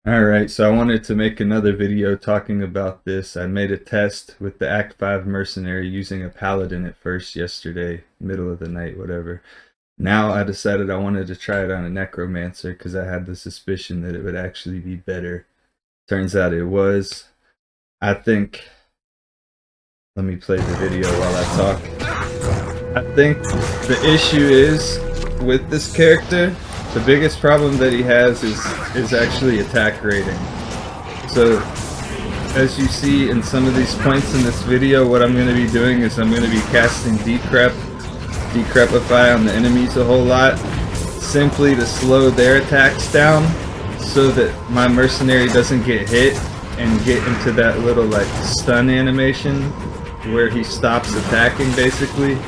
Alright, so I wanted to make another video talking about this. I made a test with the Act 5 Mercenary using a paladin at first yesterday, middle of the night, whatever. Now I decided I wanted to try it on a necromancer because I had the suspicion that it would actually be better. Turns out it was. I think... Let me play the video while I talk. I think the issue is, with this character, the biggest problem that he has is actually attack rating. So, as you see in some of these points in this video, what I'm going to be doing is I'm going to be casting decrepify on the enemies a whole lot, simply to slow their attacks down, so that my mercenary doesn't get hit and get into that little like stun animation where he stops attacking basically.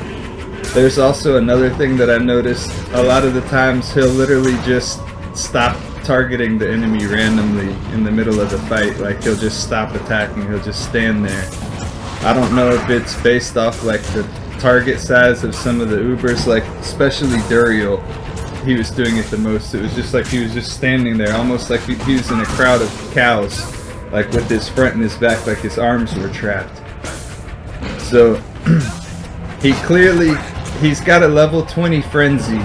There's also another thing that I've noticed. A lot of the times he'll literally just stop targeting the enemy randomly in the middle of the fight. Like he'll just stop attacking, he'll just stand there. I don't know if it's based off like the target size of some of the Ubers, like especially Duriel. He was doing it the most. It was just like he was just standing there, almost like he was in a crowd of cows, like with his front and his back, like his arms were trapped. So he's got a level 20 frenzy,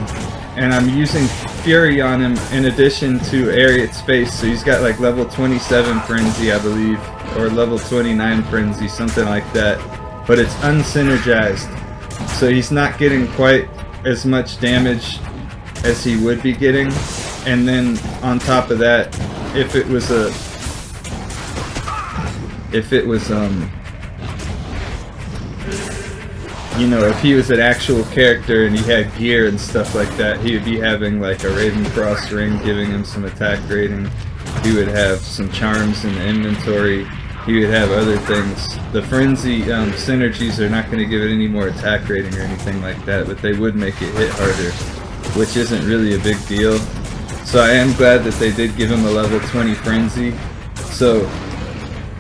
and I'm using fury on him in addition to area space, so he's got like level 27 frenzy I believe, or level 29 frenzy, something like that, but it's unsynergized, so he's not getting quite as much damage as he would be getting. And then on top of that, if it was you know, if he was an actual character and he had gear and stuff like that, he would be having like a Raven Cross ring giving him some attack rating. He would have some charms in the inventory. He would have other things. The frenzy synergies are not going to give it any more attack rating or anything like that, but they would make it hit harder, which isn't really a big deal. So I am glad that they did give him a level 20 frenzy. So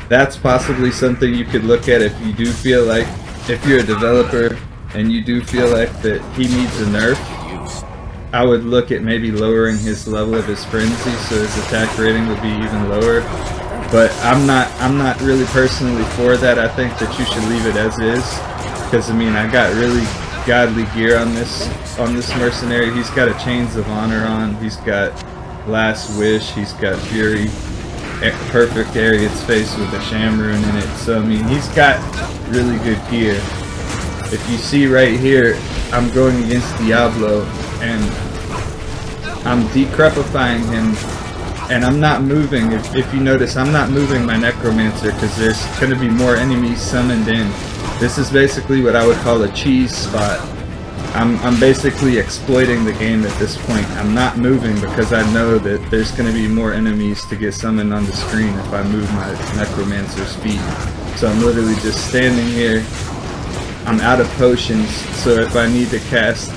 that's possibly something you could look at if you do feel like, if you're a developer and you do feel like that he needs a nerf. I would look at maybe lowering his level of his frenzy so his attack rating would be even lower. But I'm not really personally for that. I think that you should leave it as is, because I mean, I got really godly gear on this mercenary. He's got a Chains of Honor on, he's got Last Wish, he's got Fury, perfect area space with a Shamroon in it. So I mean, he's got really good gear. If you see right here, I'm going against Diablo and I'm decrepifying him, and I'm not moving. If you notice, I'm not moving my necromancer because there's going to be more enemies summoned in. This is basically what I would call a cheese spot. I'm basically exploiting the game at this point. I'm not moving because I know that there's going to be more enemies to get summoned on the screen if I move my necromancer's feet. So I'm literally just standing here. I'm out of potions, so if I need to cast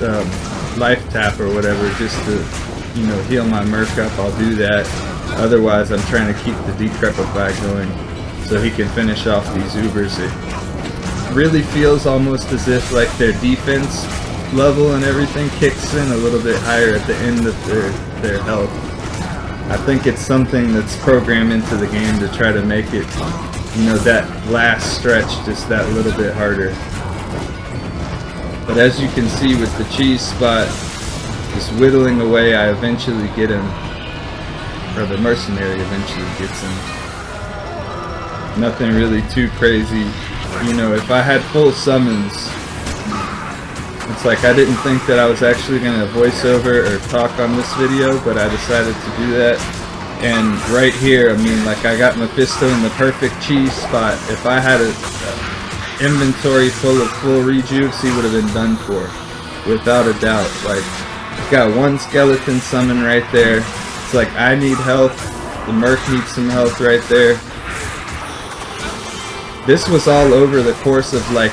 life tap or whatever just to, you know, heal my merc up, I'll do that. Otherwise, I'm trying to keep the decrepify going so he can finish off these Ubers. It really feels almost as if like their defense level and everything kicks in a little bit higher at the end of their health. I think it's something that's programmed into the game to try to make it, you know, that last stretch just that little bit harder. But as you can see with the cheese spot just whittling away, I eventually get him, or the mercenary eventually gets him. Nothing really too crazy. You know, if I had full summons, it's like I didn't think that I was actually going to voice over or talk on this video, but I decided to do that. And right here, I mean, like I got Mephisto in the perfect cheese spot. If I had an inventory full of full rejuves, he would have been done for, without a doubt. Like, got one skeleton summon right there. It's like I need health. The merc needs some health right there. This was all over the course of like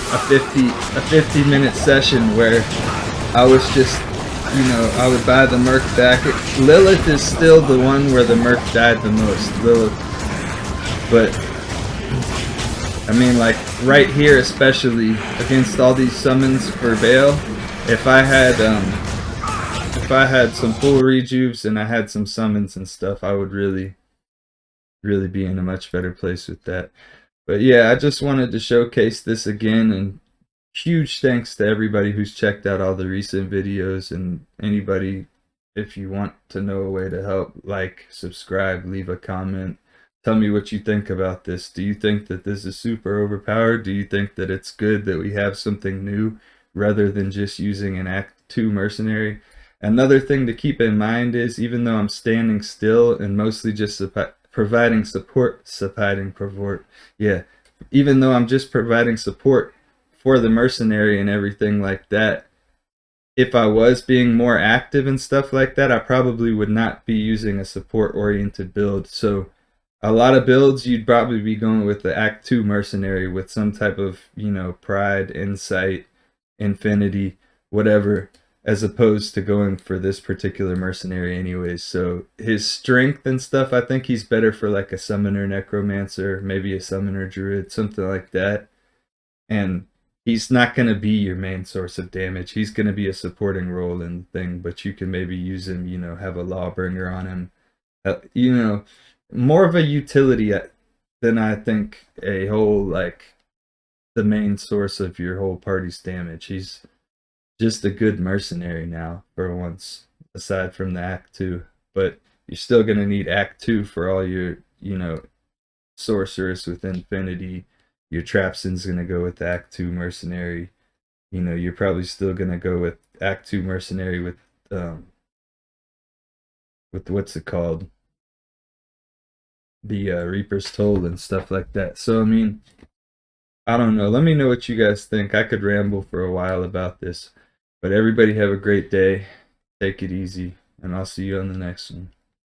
a 50-minute session where I was just, you know, I would buy the merc back. Lilith is still the one where the merc died the most, Lilith. But I mean, like right here especially, against all these summons for Baal, if I if I had some full rejuves and I had some summons and stuff, I would really be in a much better place with that. But yeah, I just wanted to showcase this again, and huge thanks to everybody who's checked out all the recent videos, and anybody, if you want to know a way to help, like, subscribe, leave a comment, tell me what you think about this. Do you think that this is super overpowered? Do you think that it's good that we have something new rather than just using an Act 2 mercenary? Another thing to keep in mind is, even though I'm standing still and mostly just providing support, even though I'm just providing support for the mercenary and everything like that, if I was being more active and stuff like that, I probably would not be using a support oriented build. So a lot of builds, you'd probably be going with the Act 2 mercenary with some type of, you know, pride, insight, infinity, whatever, as opposed to going for this particular mercenary anyways. So his strength and stuff, I think he's better for like a summoner necromancer, maybe a summoner druid, something like that. And he's not going to be your main source of damage. He's going to be a supporting role in the thing, but you can maybe use him, you know, have a lawbringer on him. You know, more of a utility than I think a whole, like, the main source of your whole party's damage. He's just a good mercenary now, for once, aside from the Act 2. But you're still going to need Act 2 for all your, you know, sorceress with infinity. Your Trapson's going to go with Act 2 mercenary. You know, you're probably still going to go with Act 2 mercenary with what's it called? The Reaper's Toll and stuff like that. So, I mean, I don't know. Let me know what you guys think. I could ramble for a while about this. But everybody have a great day. Take it easy. And I'll see you on the next one.